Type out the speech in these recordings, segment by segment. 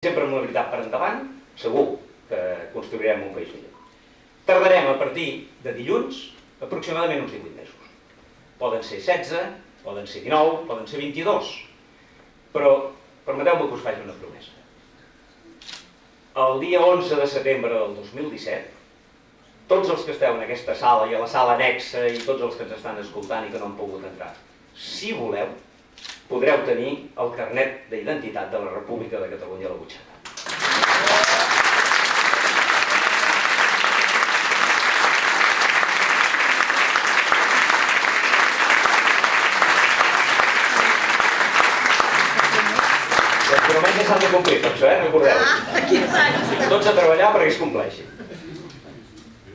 sempre amb la veritat per endavant, segur que construirem un país millor. Tardarem a partir de dilluns aproximadament uns 18 mesos. Poden ser 16, poden ser 19, poden ser 22, però permeteu-me que us faci una promesa. El dia 11 de setembre del 2017, tots els que esteu en aquesta sala i a la sala annexa i tots els que ens estan escoltant i que no han pogut entrar, si voleu, podreu tenir el carnet d'identitat de la República de Catalunya a la butxaca. Els promeses s'han de complir, per això, recordeu. Tots a treballar perquè es compleixi.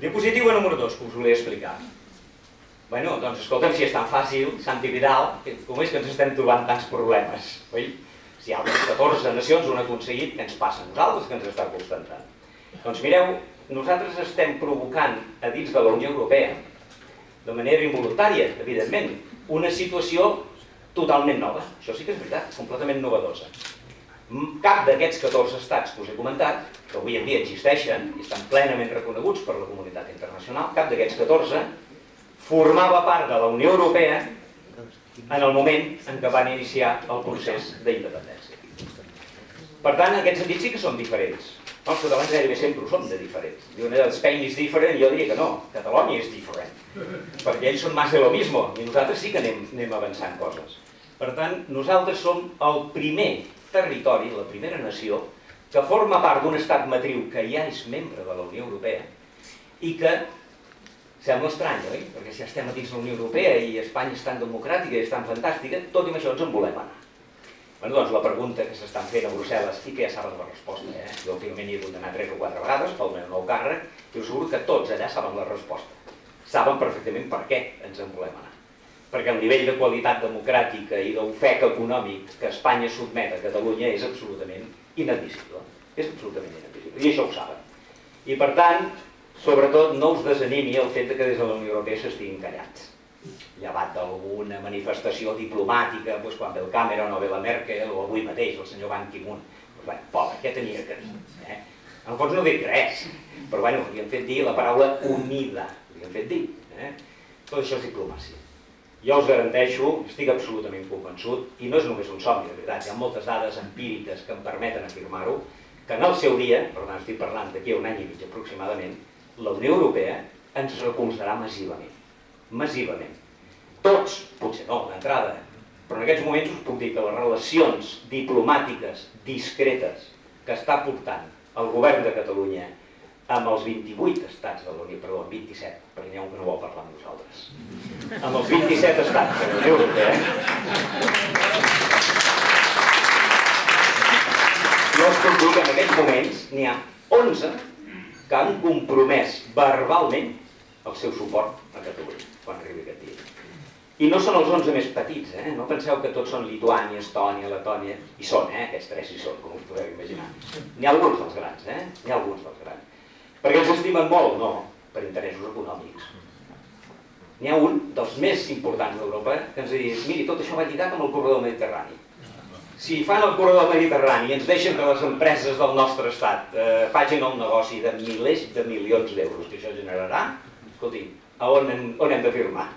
Diapositiva número 2, que us volia explicar. Bueno, doncs escolta'm, si és tan fàcil, Santi Vidal, com és que ens estem trobant tants problemes, oi? Si altres 14 nacions ho han aconseguit, què ens passa a nosaltres que ens està costant tant? Doncs mireu, nosaltres estem provocant a dins de la Unió Europea, de manera involuntària, evidentment, una situació totalment nova. Això sí que és veritat, completament novedosa. Cap d'aquests 14 estats que us he comentat, que avui en dia existeixen i estan plenament reconeguts per la comunitat internacional, cap d'aquests 14 formava part de la Unió Europea en el moment en què van iniciar el procés d'independència. Per tant, en aquest sentit sí que són diferents. Els catalans gairebé sempre ho som de diferents. Diuen, Spain is different, jo diria que no, Catalunya és diferent. Perquè ells són más de lo mismo, i nosaltres sí que anem avançant coses. Per tant, nosaltres som el primer territori, la primera nació, que forma part d'un estat matriu que ja és membre de la Unió Europea i que sembla estrany, oi? Perquè si estem a dins de la Unió Europea i Espanya és tan democràtica i és tan fantàstica, tot i amb això ens en volem anar. Bé, doncs la pregunta que s'estan fent a Brussel·les i que ja saben la resposta, jo últimament hi he hagut d'anar 3 o 4 vegades pel meu nou càrrec, i us asseguro que tots allà saben la resposta. Saben perfectament per què ens en volem anar. Perquè el nivell de qualitat democràtica i d'ofec econòmic que Espanya sotmet a Catalunya és absolutament inadmissible. És absolutament inadmissible. I això ho saben. I per tant, sobretot no us desanimi el fet que des de la Unió Europea s'estiguin callats. Llevat d'alguna manifestació diplomàtica, quan ve el Cameron o ve la Merkel, o avui mateix el senyor Ban Ki-moon. Pobre, què tenia que dir? En el fons no dic res, però li han fet dir la paraula unida. Li han fet dir. Tot això és diplomàcia. Jo us garanteixo, estic absolutament convençut, i no és només un somni, de veritat, hi ha moltes dades empíriques que em permeten afirmar-ho, que en el seu dia, per tant estic parlant d'aquí a un any i mig aproximadament, la Unió Europea ens recolzarà massivament. Massivament. Tots, potser no, d'entrada, però en aquests moments us puc dir que les relacions diplomàtiques discretes que està portant el govern de Catalunya amb els 28 estats de la Unió, perdó, 27, perquè n'hi ha un que no vol parlar amb nosaltres, amb els 27 estats de la Unió Europea, no us puc dir que en aquests moments n'hi ha 11 que han compromès verbalment el seu suport a Catalunya, quan arribi aquest dia. I no són els 11 més petits, no penseu que tots són Lituània, Estònia, Letònia, i són, aquests 3 hi són, com us podeu imaginar. N'hi ha alguns dels grans, n'hi ha alguns dels grans. Perquè ens estimen molt? No, per interessos econòmics. N'hi ha un dels més importants d'Europa que ens diu, miri, tot això va lligat amb el corredor mediterrani. Si fan el corredor mediterrani i ens deixen que les empreses del nostre estat facin el negoci de milers de milions d'euros que això generarà, escolti, on hem de firmar?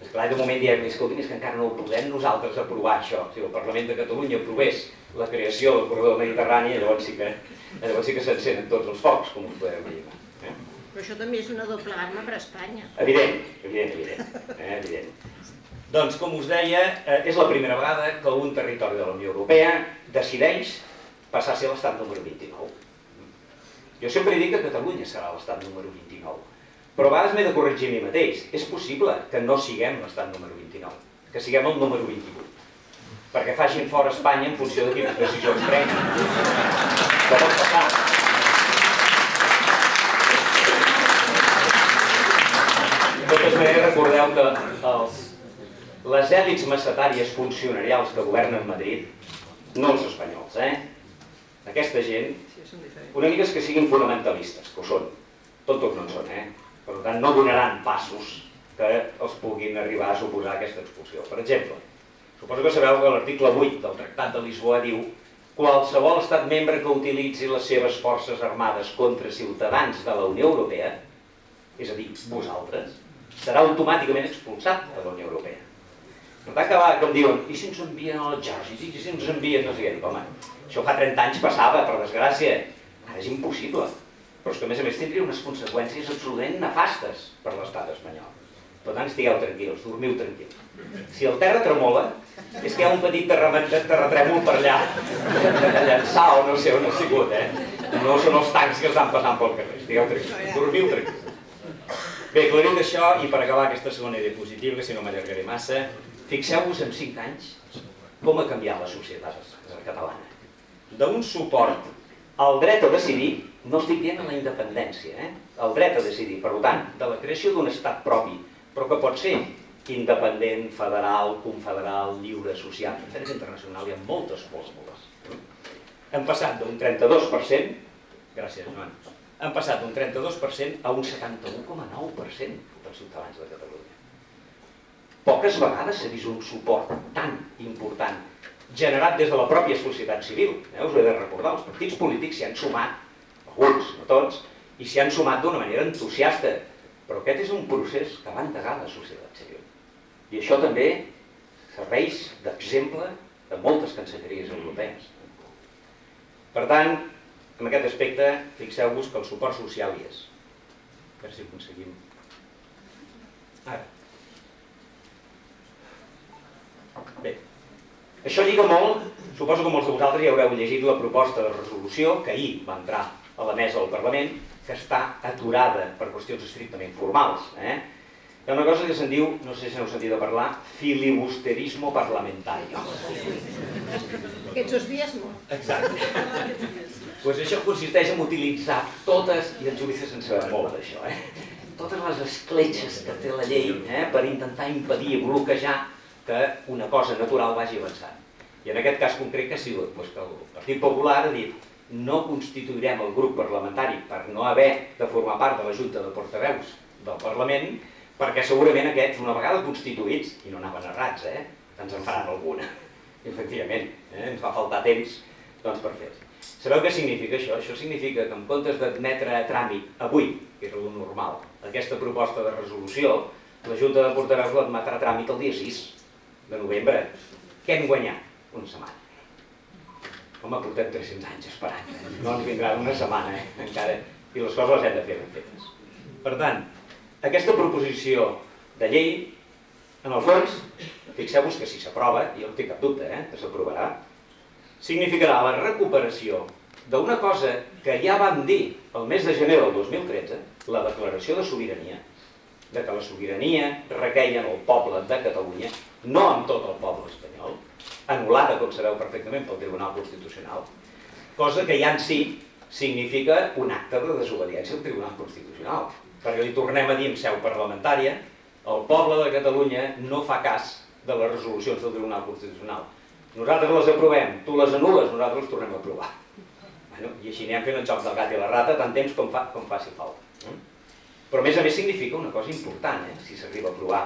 Esclar, de moment diem, escolti, és que encara no ho podem nosaltres aprovar això. Si el Parlament de Catalunya aprovés la creació del corredor mediterrani, llavors sí que s'encenen tots els focs, com us podeu imaginar. Però això també és una doble arma per a Espanya. Evident. Doncs, com us deia, és la primera vegada que un territori de la Unió Europea decideix passar a ser l'estat número 29. Jo sempre dic que Catalunya serà l'estat número 29, però a vegades m'he de corregir a mi mateix. És possible que no siguem l'estat número 29, que siguem el número 28, perquè facin fora Espanya en funció de quines decisions prenguin. Això pot passar. De totes maneres, recordeu que les èlits macetàries funcionarials que governen Madrid, no els espanyols, aquesta gent, una mica és que siguin fonamentalistes, que ho són, tots no en són, per tant no donaran passos que els puguin arribar a suposar aquesta expulsió. Per exemple, suposo que sabeu que l'article 8 del Tractat de Lisboa diu qualsevol estat membre que utilitzi les seves forces armades contra ciutadans de la Unió Europea, és a dir, vosaltres, serà automàticament expulsat de la Unió Europea. No t'ha acabat, com diuen, i si ens envien a l'exèrcit, i si ens envien no sé què, dic, home, això fa 30 anys passava, per desgràcia, ara és impossible. Però és que a més tindria unes conseqüències absolutament nefastes per l'estat espanyol. Per tant, estigueu tranquils, dormiu tranquils. Si el terra tremola, és que hi ha un petit terratrèmol per allà, a llançar o no sé on ha sigut, No són els tancs que estan passant pel carrer, estigueu tranquils, dormiu tranquils. Bé, aclarit això, i per acabar aquesta segona diapositiva, que si no m'allargaré massa, fixeu-vos en 5 anys com ha canviat la societat catalana. D'un suport al dret a decidir, no estic dient en la independència, el dret a decidir, per tant, de la creació d'un estat propi, però que pot ser independent, federal, confederal, lliure, social. En dret internacional hi ha moltes fórmules. Hem passat d'un 32%, gràcies Joan, hem passat d'un 32% a un 71,9% dels ciutadans de Catalunya. Poques vegades s'ha vist un suport tan important generat des de la pròpia societat civil. Us ho he de recordar, els partits polítics s'hi han sumat, alguns, no tots, i s'hi han sumat d'una manera entusiasta. Però aquest és un procés que va endegar la societat civil. I això també serveix d'exemple de moltes cancelleries europees. Per tant, en aquest aspecte, fixeu-vos que el suport social hi és. A veure si ho aconseguim. Ara. Bé, això lliga molt, suposo que molts de vosaltres ja haureu llegit la proposta de resolució que ahir va entrar a la mesa del Parlament, que està aturada per qüestions estrictament formals. Hi ha una cosa que se'n diu, no sé si n'heu sentit a parlar, filibusterismo parlamentario. Aquests dos dies molt. Exacte. Doncs això consisteix en utilitzar totes, i en judici se'n saber molt d'això, totes les escletxes que té la llei per intentar impedir i bloquejar que una cosa natural vagi avançant. I en aquest cas concret que ha sigut que el Partit Popular ha dit no constituirem el grup parlamentari per no haver de formar part de la Junta de Portaveus del Parlament, perquè segurament aquests, una vegada constituïts, i no anaven errats, ens en faran alguna. Efectivament, ens va faltar temps per fer-ho. Sabeu què significa això? Això significa que en comptes d'admetre a tràmit avui, que és el normal, aquesta proposta de resolució, la Junta de Portaveus l'admetrà a tràmit el dia 6 de novembre. Què hem guanyat? Una setmana. Home, portem 300 anys esperant. No ens vindrà una setmana, encara. I les coses les hem de fer ben fetes. Per tant, aquesta proposició de llei, en el fons, fixeu-vos que si s'aprova, i jo no tinc cap dubte que s'aprovarà, significarà la recuperació d'una cosa que ja vam dir el mes de gener del 2013, la declaració de sobirania, de que la sobirania requeia en el poble de Catalunya, no en tot el poble espanyol, anul·lada, com sabeu perfectament, pel Tribunal Constitucional, cosa que ja en si significa un acte de desobediència al Tribunal Constitucional. Perquè li tornem a dir en seu parlamentària, el poble de Catalunya no fa cas de les resolucions del Tribunal Constitucional. Nosaltres les aprovem, tu les anules, nosaltres les tornem a aprovar. I així anem fent el joc del gat i la rata tant temps com faci falta. Però a més significa una cosa important, si s'arriba a aprovar,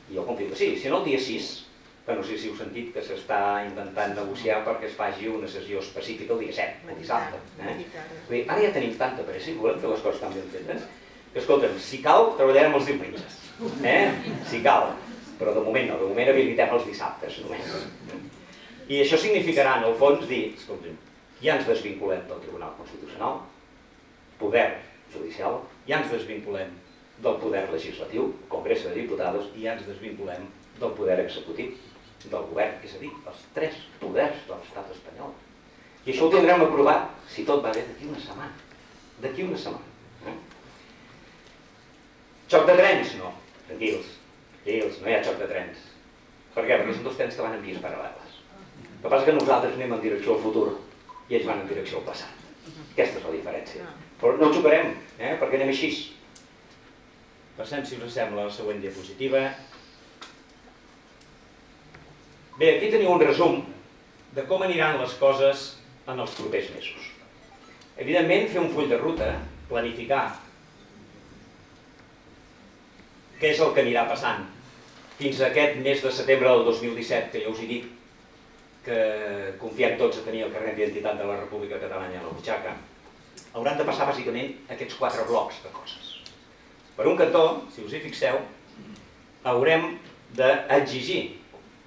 i jo confio que sí, si no el dia 6, que no sé si heu sentit que s'està intentant negociar perquè es faci una sessió específica el dia 7, el dissabte. Ara ja tenim tanta pressa i volem fer les coses tan ben fetes, que escolta'm, si cal, treballarem els diumenges. Si cal, però de moment no, de moment habilitem els dissabtes només. I això significarà, en el fons, dir, escolta'm, ja ens desvinculem del Tribunal Constitucional, poder judicial, ja ens desvinculem del poder legislatiu, Congreso de Diputados, i ja ens desvinculem del poder executiu, del govern, és a dir, els 3 poders de l'estat espanyol. I això ho tindrem aprovat, si tot va bé, d'aquí una setmana. D'aquí una setmana. Xoc de trens? No. Tranquils, no hi ha xoc de trens. Per què? Perquè són 2 trens que van en vies paral·leles. El que passa és que nosaltres anem en direcció al futur i ells van en direcció al passat. Aquesta és la diferència. Però no xocarem, perquè anem així. Passem, si us sembla, a la següent diapositiva. Bé, aquí teniu un resum de com aniran les coses en els propers mesos. Evidentment, fer un full de ruta, planificar què és el que anirà passant fins a aquest mes de setembre del 2017, que ja us he dit que confiem tots a tenir el carnet d'identitat de la República Catalana a la butxaca, hauran de passar bàsicament aquests 4 blocs de coses. Per un cantó, si us hi fixeu, haurem d'exigir,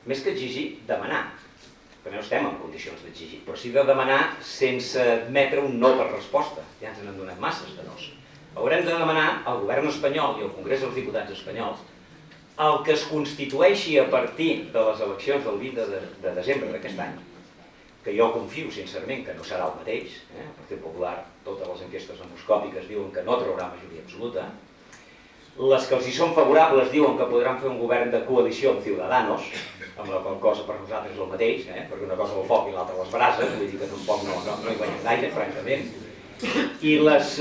més que exigir, demanar, perquè no estem en condicions d'exigir, però sí de demanar sense admetre un no per resposta, ja ens n'han donat masses de nos. Haurem de demanar al govern espanyol i al Congrés dels Diputats espanyols el que es constitueixi a partir de les eleccions del 20 de desembre d'aquest any, que jo confio sincerament que no serà el mateix, el Partit Popular, totes les enquestes demoscòpiques diuen que no traurà majoria absoluta, les que els hi són favorables diuen que podran fer un govern de coalició amb Ciudadanos, amb la qual cosa per nosaltres és el mateix, perquè una cosa el foc i l'altra les brases, vull dir que tampoc no hi guanyen gaire, francament. I les,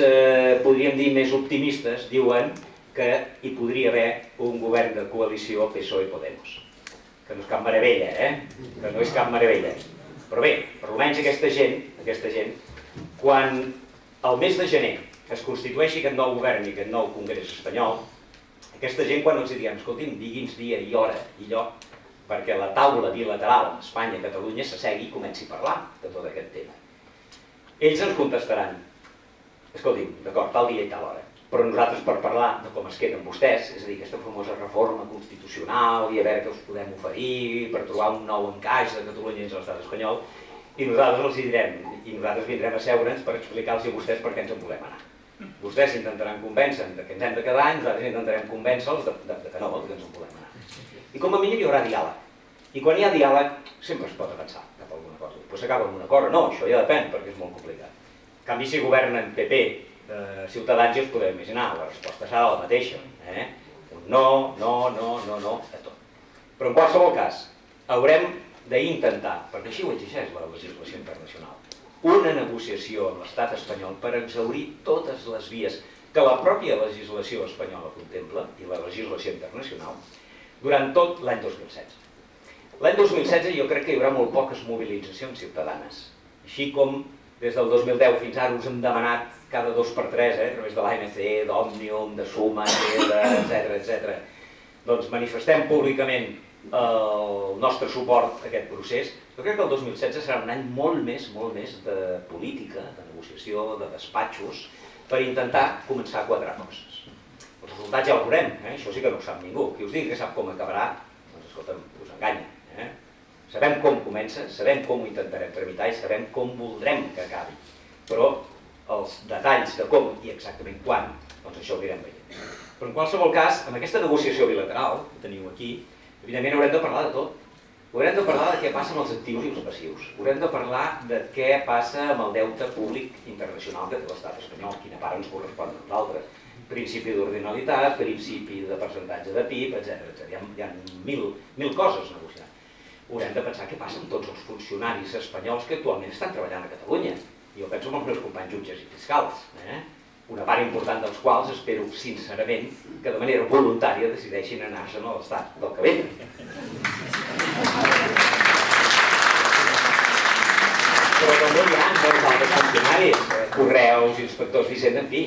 podríem dir, més optimistes diuen que hi podria haver un govern de coalició PSOE-Podemos. Que no és cap meravella, que no és cap meravella. Però bé, per almenys aquesta gent, quan el mes de gener es constitueixi aquest nou govern i aquest nou Congrés espanyol, aquesta gent quan els diem, escolti'm, digui'ns dia i hora i lloc perquè la taula bilateral Espanya-Catalunya s'assegui i comenci a parlar de tot aquest tema. Ells ens contestaran, escolti'm, d'acord, tal dia i tal hora, però nosaltres per parlar de com es queden vostès, és a dir, aquesta famosa reforma constitucional i a veure què us podem oferir per trobar un nou encaix de Catalunya dins l'estat espanyol, i nosaltres els hi direm, i nosaltres vindrem a seure'ns per explicar-los a vostès per què ens en volem anar. Vostès intentaran convèncer que ens hem de quedar i nosaltres intentarem convèncer-los que no, que ens en volem anar. I com a mínim hi haurà diàleg. I quan hi ha diàleg sempre es pot avançar cap a alguna cosa. Després s'acaba amb una cosa, no, això ja depèn perquè és molt complicat. En canvi, si governen PP, Ciutadans, ja us podeu imaginar, la resposta serà la mateixa. Un no, a tot. Però en qualsevol cas, haurem d'intentar, perquè així ho exigeix la legislació internacional, una negociació amb l'estat espanyol per exhaurir totes les vies que la pròpia legislació espanyola contempla, i la legislació internacional, durant tot l'any 2016. L'any 2016 jo crec que hi haurà molt poques mobilitzacions ciutadanes, així com des del 2010 fins ara us hem demanat cada 2 per 3, a través de l'ANC, d'Òmnium, de Suma, etc. Doncs manifestem públicament el nostre suport a aquest procés. Jo crec que el 2016 serà un any molt més de política, de negociació, de despatxos, per intentar començar a quadrar coses. Els resultats ja els veurem, això sí que no ho sap ningú. Qui us digui que sap com acabarà, doncs escolta'm, us enganya. Sabem com comença, sabem com ho intentarem tramitar i sabem com voldrem que acabi. Però els detalls de com i exactament quan, doncs això ho anirem veient. Però en qualsevol cas, amb aquesta negociació bilateral que teniu aquí, evidentment haurem de parlar de tot. Haurem de parlar de què passa amb els actius i els passius. Haurem de parlar de què passa amb el deute públic internacional que té l'estat espanyol, quina part ens correspon a nosaltres. Principi d'ordinalitat, principi de percentatge de PIB, etc. Hi ha mil coses a negociar. Haurem de pensar què passa amb tots els funcionaris espanyols que actualment estan treballant a Catalunya. Jo penso en els meus companys jutges i fiscals, una part important dels quals espero sincerament que de manera voluntària decideixin anar-se'n a l'estat del que venen. Però també hi ha molts altres funcionaris, Correus, inspectors d'Hisenda, en fi,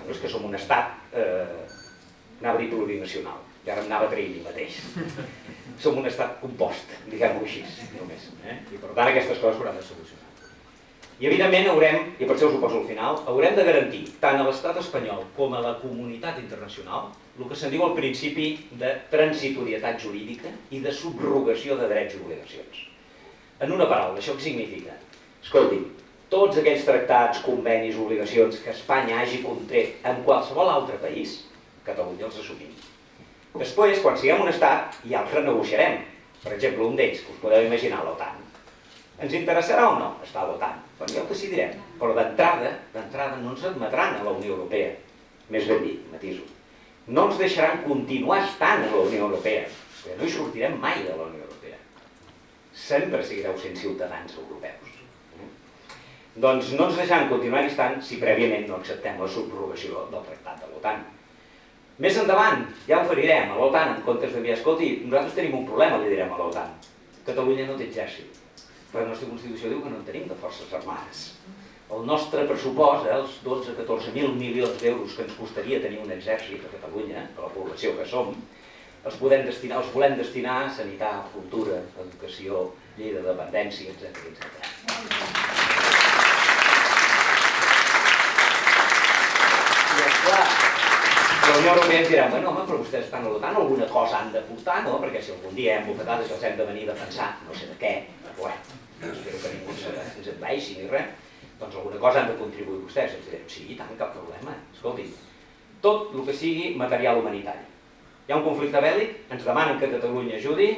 és que som un estat, anava a dir plurinacional, i ara em anava a trair mi mateix. Som un estat compost, diguem-ho així, només. I per tant aquestes coses s'hauran de solucionar. I evidentment haurem, i per això us ho poso al final, haurem de garantir tant a l'estat espanyol com a la comunitat internacional el que se'n diu el principi de transitorietat jurídica i de subrogació de drets i obligacions. En una paraula, això què significa? Escolti'm, tots aquells tractats, convenis, obligacions que Espanya hagi contret en qualsevol altre país, Catalunya els assumim. Després, quan siguem un estat, ja els renegociarem. Per exemple, un d'ells, que us podeu imaginar, l'OTAN. Ens interessarà o no estar a l'OTAN? Doncs ja ho decidirem. Però d'entrada no ens admetran a la Unió Europea. Més ben dit, matiso. No ens deixaran continuar estant a la Unió Europea. No hi sortirem mai de la Unió Europea. Sempre seguireu sent ciutadans europeus. Doncs no ens deixaran continuar estant si prèviament no acceptem la subrogació del tractat de l'OTAN. Més endavant, ja oferirem a l'OTAN, en comptes de dir, escolti, nosaltres tenim un problema, li direm a l'OTAN. Catalunya no té exèrcit, però la nostra Constitució diu que no en tenim de forces armades. El nostre pressupost, els 12-14.000 milions d'euros que ens costaria tenir un exèrcit a Catalunya, a la població que som, els volem destinar a sanitat, cultura, educació, llei de dependència, etc. I esclar, la Unió Europea ens dirà, bueno, home, però vostès estan a l'OTAN, alguna cosa han de portar, no? Perquè si algun dia hem bufetat això els hem de venir a defensar, no sé de què, però espero que ningú ens envaeixi ni res, doncs alguna cosa han de contribuir vostès. Ens direm, sí, tant, cap problema. Escolti, tot el que sigui material humanitari. Hi ha un conflicte bèl·lic, ens demanen que Catalunya ajudi,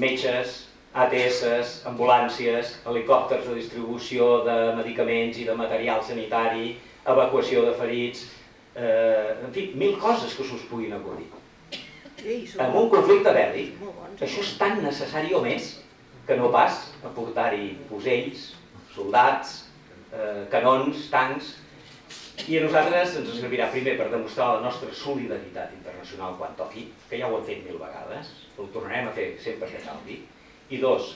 metges, ATS, ambulàncies, helicòpters de distribució de medicaments i de material sanitari, evacuació de ferits, en fi, 1000 coses que us puguin acudir. En un conflicte bèl·lic, això és tan necessari o més que no pas aportar-hi fusells, soldats, canons, tancs, i a nosaltres ens servirà primer per demostrar la nostra solidaritat internacional quan toqui, que ja ho hem fet 1000 vegades, ho tornarem a fer sempre que calgui, i 2,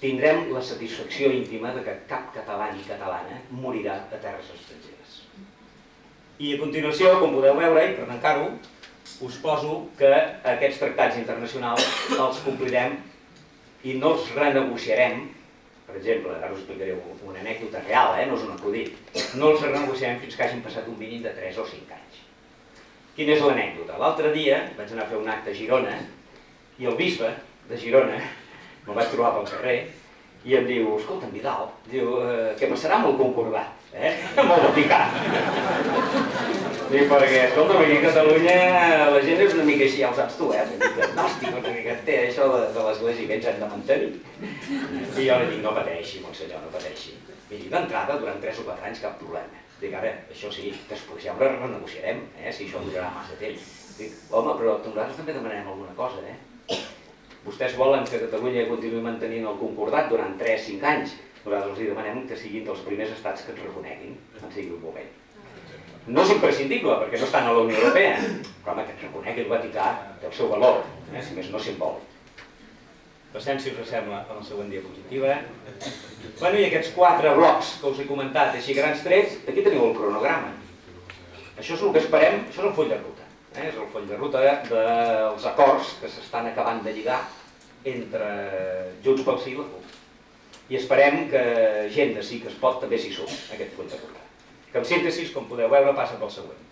tindrem la satisfacció íntima de que cap català ni catalana morirà a terres estrangeres. I a continuació, com podeu veure, i per tancar-ho, us poso que aquests tractats internacionals els complirem i no els renegociarem. Per exemple, ara us explicaré una anècdota real, no és un acudit. No els renegociarem fins que hagin passat un mínim de 3 o 5 anys. Quina és l'anècdota? L'altre dia vaig anar a fer un acte a Girona i el bisbe de Girona me'l vaig trobar pel carrer i em diu, escolta, Vidal, diu, què passarà amb el concordat? Amb el Vaticà. Dic, perquè, escolta, aquí a Catalunya la gent és una mica així, ja ho saps tu, una mica agnòstic, una mica té això de l'església que ens hem de mantenir. I jo li dic, no pateixi, monsenyor, no pateixi. Miri, d'entrada, durant 3 o 4 anys, cap problema. Dic, ara, això sí, després ja ho renegociarem, si això durarà massa temps. Dic, home, però nosaltres també demanem alguna cosa, Vostès volen que Catalunya continuï mantenint el concordat durant 3-5 anys. Nosaltres els demanem que siguin dels primers estats que ens reconeguin, en sigui un moment. No és imprescindible, perquè no estan a la Unió Europea, però home, que ens reconegui el Vaticà té el seu valor, si més no simbòlic. Passem, si us sembla, a la següent diapositiva. Bueno, i aquests 4 blocs que us he comentat, així grans trets, aquí teniu el cronograma. Això és el que esperem, això és el full de ruta. És el full de ruta dels acords que s'estan acabant de lligar entre Junts pel Sí i la CUP. I esperem que gent de Sí que es pot també s'hi sumi, aquest full de ruta. Que en síntesi, com podeu veure, passa pel següent.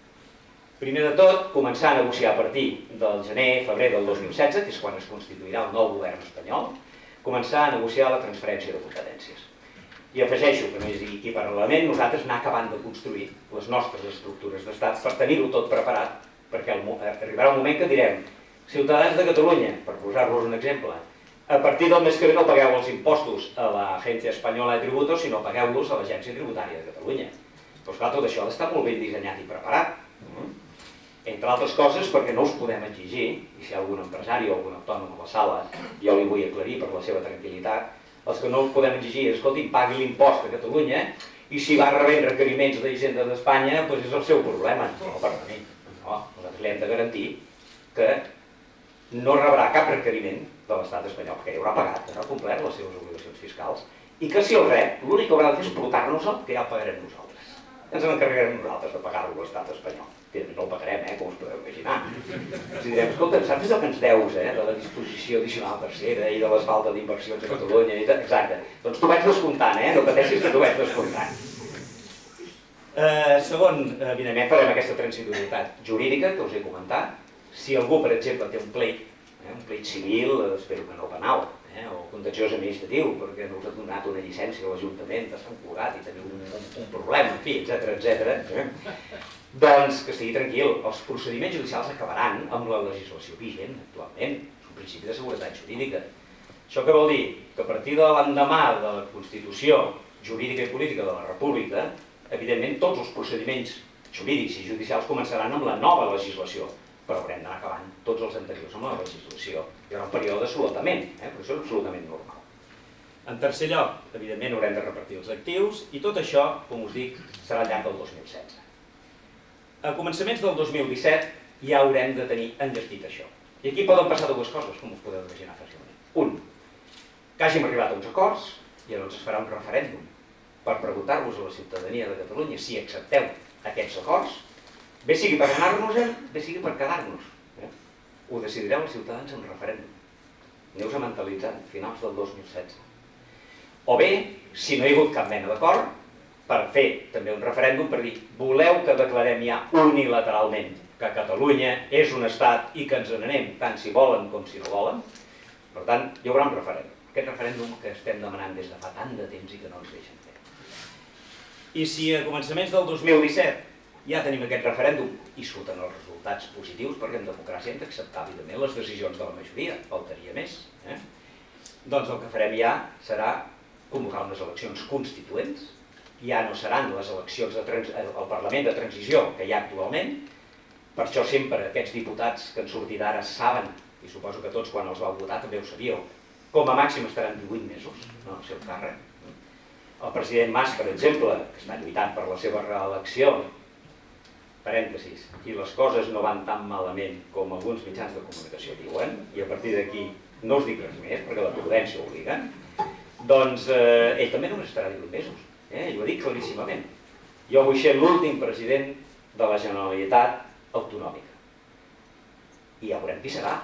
Primer de tot, començar a negociar a partir del gener-febrer del 2016, que és quan es constituirà el nou govern espanyol, començar a negociar la transferència de competències. I afegeixo que més i paral·lelament nosaltres anar acabant de construir les nostres estructures d'estat per tenir-ho tot preparat, perquè arribarà un moment que direm, ciutadans de Catalunya, per posar-vos un exemple, a partir del mes que ve no pagueu els impostos a l'Agència Espanyola de Tributos, sinó pagueu-los a l'Agència Tributària de Catalunya. Però esclar, tot això ha d'estar molt ben dissenyat i preparat. Entre altres coses perquè no us podem exigir, i si hi ha algun empresari o algun autònom a la sala, jo li vull aclarir per la seva tranquil·litat, els que no us podem exigir és, escolti, pagui l'impost a Catalunya i si va rebent requeriments d'Hisenda d'Espanya, doncs és el seu problema, no per mi. Nosaltres li hem de garantir que no rebrà cap requeriment de l'estat espanyol, perquè ja haurà pagat, ja haurà complert les seves obligacions fiscals, i que si el rep, l'únic que haurà de fer és portar-nos-el, que ja el pagarem nosaltres. Ens n'encarregarem nosaltres de pagar-lo a l'estat espanyol. No el pagarem, com us podeu imaginar. Els direm, escolta, saps el que ens deus, de la disposició addicional tercera i de les falta d'inversions a Catalunya? Exacte. Doncs t'ho vaig descomptant, no pateixis que t'ho vaig descomptant. Segon, evidentment farem aquesta transitorietat jurídica que us he comentat. Si algú, per exemple, té un pleit civil, espero que no penal, o contenciós administratiu, perquè no us ha donat una llicència a l'Ajuntament de Sant Cugat i teniu un problema, en fi, etcètera, doncs que estigui tranquil. Els procediments judicials acabaran amb la legislació vigent actualment, és un principi de seguretat jurídica. Això què vol dir? Que a partir de l'endemà de la Constitució jurídica i política de la República, evidentment tots els procediments jurídics i judicials començaran amb la nova legislació, però haurem d'anar acabant tots els anteriors amb la legislació. Hi haurà un període d'assolutament, però això és absolutament normal. En tercer lloc, evidentment haurem de repartir els actius i tot això, com us dic, serà al llarg del 2016. A començaments del 2017 ja haurem de tenir enllestit això. I aquí poden passar dues coses, com us podeu imaginar fàcilment. Un, que hàgim arribat a uns acords i llavors es farà un referèndum per preguntar-vos a la ciutadania de Catalunya si accepteu aquests acords, bé sigui per anar-nos-en, bé sigui per quedar-nos. Ho decidireu els ciutadans en referèndum. Aneu-vos mentalitzant, finals del 2016. O bé, si no hi ha hagut cap mena d'acord, per fer també un referèndum per dir voleu que declarem ja unilateralment que Catalunya és un estat i que ens n'anem tant si volen com si no volen. Per tant, hi haurà un referèndum. Aquest referèndum que estem demanant des de fa tant de temps i que no ens deixen fer. I si a començaments del 2017 ja tenim aquest referèndum i surten els resultats positius, perquè en democràcia hem d'acceptar evidentment les decisions de la majoria, faltaria més. Doncs el que farem ja serà convocar unes eleccions constituents, ja no seran les eleccions al Parlament de transició que hi ha actualment, per això sempre aquests diputats que han sortit ara saben, i suposo que tots quan els vau votar també ho sabíeu, com a màxim estaran 18 mesos en el seu càrrec. El president Mas, per exemple, que està lluitant per la seva reelecció, parèntesis, i les coses no van tan malament com alguns mitjans de comunicació diuen, i a partir d'aquí no us dic res més, perquè la prudència obliga, doncs ell també només estarà 18 mesos. Ell ho ha dit claríssimament. Jo vull ser l'últim president de la Generalitat Autonòmica. I ja veurem qui serà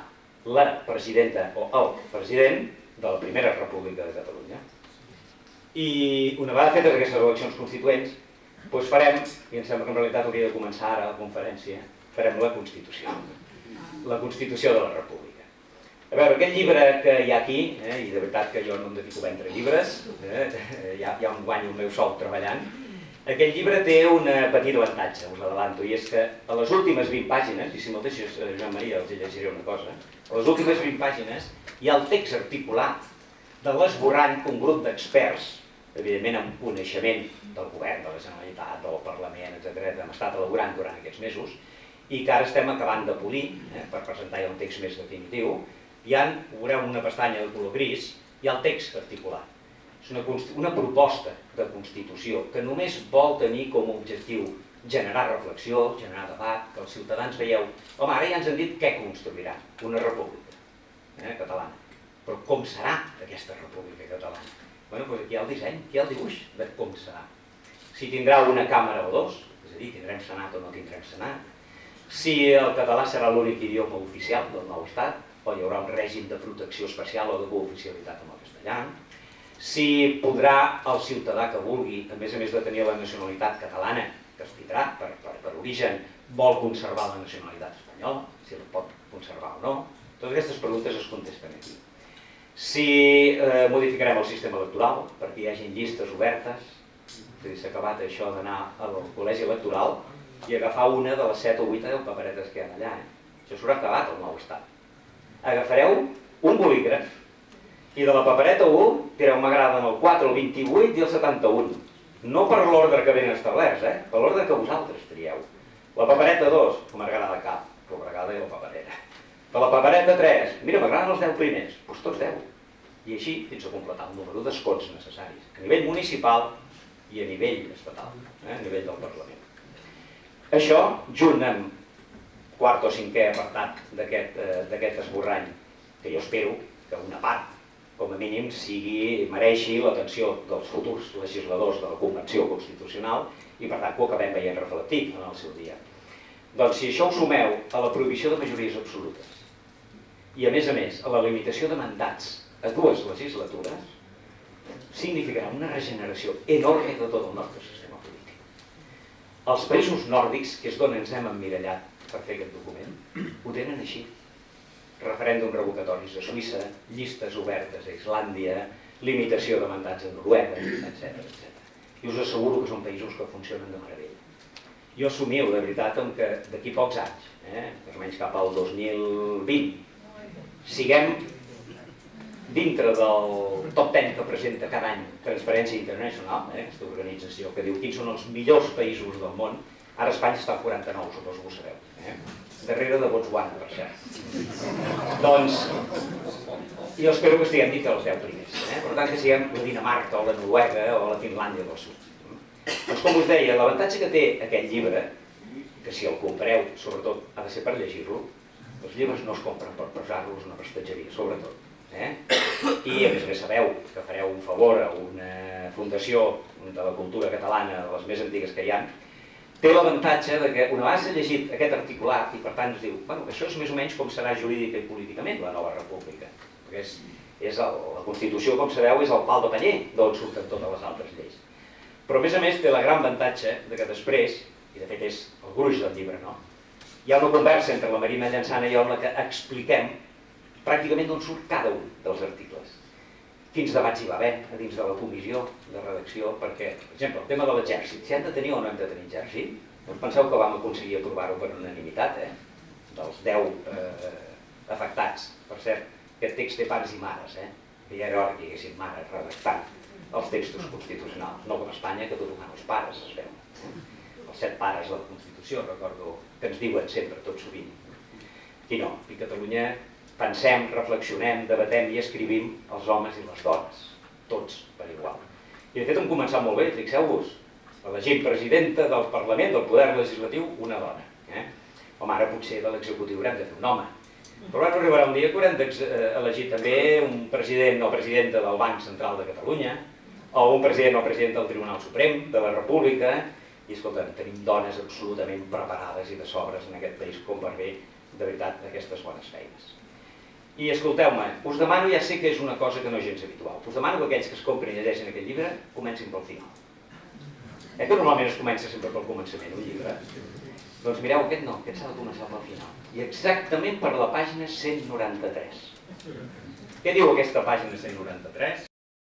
la presidenta o el president de la Primera República de Catalunya. I una vegada fetes aquestes eleccions constituents, doncs farem, i em sembla que en realitat hauria de començar ara la conferència, farem la Constitució. La Constitució de la República. A veure, aquest llibre que hi ha aquí, i de veritat que jo no em dedico a vendre llibres, ja em guanyo el meu sou treballant, aquest llibre té un petit avantatge, us l'adelanto, i és que a les últimes 20 pàgines, i si me'l deixes, Joan Maria, els llegiré una cosa, a les últimes 20 pàgines hi ha el text articulat de l'esborrany que un grup d'experts, evidentment amb coneixement del govern, de la Generalitat, del Parlament, etc., hem estat elaborant durant aquests mesos, i que ara estem acabant de polir per presentar ja un text més definitiu. Hi ha, veureu una pestanya de color gris, hi ha el text articulat. És una proposta de Constitució que només vol tenir com a objectiu generar reflexió, generar debat, que els ciutadans veieu, home, ara ja ens han dit què construirà una república catalana. Però com serà aquesta república catalana? Bé, doncs aquí hi ha el disseny, aquí hi ha el dibuix de com serà. Si tindrà una càmera o dos, és a dir, tindrem senat o no tindrem senat, si el català serà l'únic idioma oficial del nou estat, o hi haurà un règim de protecció especial o de cooficialitat amb el castellà, si podrà el ciutadà que vulgui, a més de tenir la nacionalitat catalana, que es tindrà per origen, vol conservar la nacionalitat espanyola, si la pot conservar o no. Totes aquestes preguntes es contesten aquí. Si modificarem el sistema electoral perquè hi hagi llistes obertes, s'ha acabat això d'anar al col·legi electoral i agafar una de les 7 o 8 paperetes que hi ha allà. Això s'haurà acabat el nou estat. Agafareu un bolígraf i de la papereta 1 tireu m'agrada amb el 4, el 28 i el 71. No per l'ordre que ben establerts, per l'ordre que vosaltres trieu. La papereta 2, que m'agrada cap, l'obregada i la papereta. De la papereta 3, mira, m'agraden els 10 primers, doncs tots 10. I així fins a completar el número d'escons necessaris, a nivell municipal i a nivell estatal, a nivell del Parlament. Això, junt amb quart o cinquè apartat d'aquest esborrany, que jo espero que una part, com a mínim, mereixi l'atenció dels futurs legisladors de la Convenció Constitucional i, per tant, que ho acabem veient reflectit en el seu dia. Doncs si això ho sumeu a la prohibició de majories absolutes i, a més, a la limitació de mandats a 2 legislatures, significarà una regeneració enorme de tot el nostre sistema polític. Els països nòrdics, que és d'on ens hem emmirallat per fer aquest document, ho tenen així. Referèndums revocatoris a Suïssa, llistes obertes a Islàndia, limitació de mandats a Noruega, etc. I us asseguro que són països que funcionen de meravella. Jo assumiu, de veritat, que d'aquí pocs anys, més o menys cap al 2020, siguem dintre del top 10 que presenta cada any Transparència Internacional, aquesta organització que diu quins són els millors països del món. Ara Espanya està al 49, suposo que ho sabeu. Darrere de Botswana, per cert. Doncs, jo espero que estiguem dintre dels 10 primers. Per tant, que siguem la Dinamarca o la Noruega o la Finlàndia del Sud. Doncs, com us deia, l'avantatge que té aquest llibre, que si el compreu, sobretot, ha de ser per llegir-lo, els llibres no es compren per posar-los a una prestatgeria, sobretot. I, a més, sabeu que fareu un favor a una fundació de la cultura catalana, de les més antigues que hi ha, té l'avantatge que una vegada s'ha llegit aquest articulat i per tant es diu, bueno, això és més o menys com serà jurídica i políticament la nova república, perquè La Constitució, com sabeu, és el pal de paller d'on surten totes les altres lleis. Però a més té la gran avantatge que després, i de fet és el gruix del llibre, no? Hi ha una conversa entre la Marina Llançana i jo en la que expliquem pràcticament d'on surt cada un dels articles. Quins debats hi va haver a dins de la comissió de redacció, perquè, per exemple, el tema de l'exèrcit, si han de tenir o no hem de tenir exèrcit, doncs penseu que vam aconseguir aprovar-ho per unanimitat, dels 10 afectats. Per cert, aquest text té pares i mares, que ja era hora que hi haguessin mares redactant els textos constitucionals, no com a Espanya, que tot ho fan els pares, es veu. Els 7 pares de la Constitució, recordo que ens diuen sempre, tot sovint. Aquí no, aquí a Catalunya pensem, reflexionem, debatem i escrivim els homes i les dones, tots per igual. I de fet hem començat molt bé, fixeu-vos, elegint presidenta del Parlament, del Poder Legislatiu, una dona. Home, ara potser de l'executiu haurem de fer un home. Però ara arribarà un dia que haurem d'elegir també un president o presidenta del Banc Central de Catalunya, o un president o presidenta del Tribunal Suprem de la República, i escolta, tenim dones absolutament preparades i de sobres en aquest país com per fer, de veritat, aquestes bones feines. I escolteu-me, us demano, ja sé que és una cosa que no és gens habitual, us demano que aquells que es compren i llegeixen aquest llibre comencin pel final. Que normalment es comença sempre pel començament, un llibre. Doncs mireu, aquest no, aquest s'ha de començar pel final. I exactament per la pàgina 193. Què diu aquesta pàgina 193?